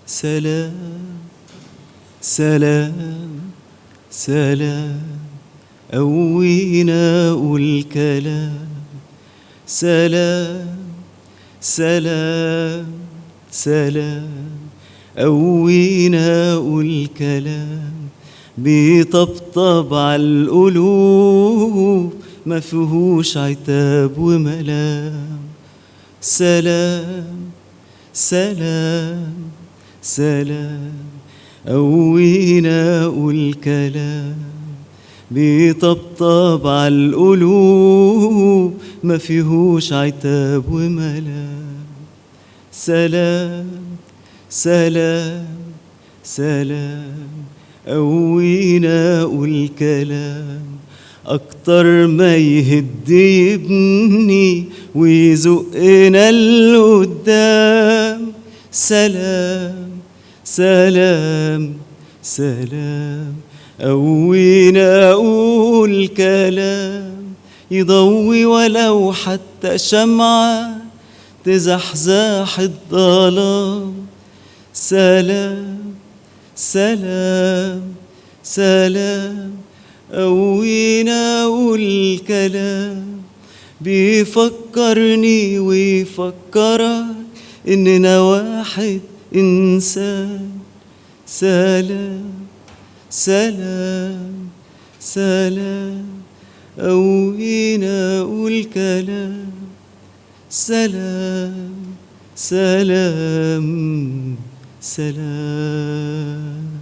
سلام سلام سلام قوينا والكلام سلام سلام سلام قوينا والكلام بيطبطب عالقلوب ما فيهوش عتاب وملام سلام سلام سلام قوينا والكلام بيطبطب عالقلوب ما فيهوش عتاب وملام سلام سلام سلام قوينا والكلام أكتر ما يهد يبني ويزقنا لقدام سلام سلام سلام قوينا والكلام يضوي ولو حتى شمعة تزحزح الظلام سلام سلام سلام قوينا والكلام بيفكرني ويفكرك إننا واحد إنسان سلام سلام سلام قوينا والكلام سلام سلام سلام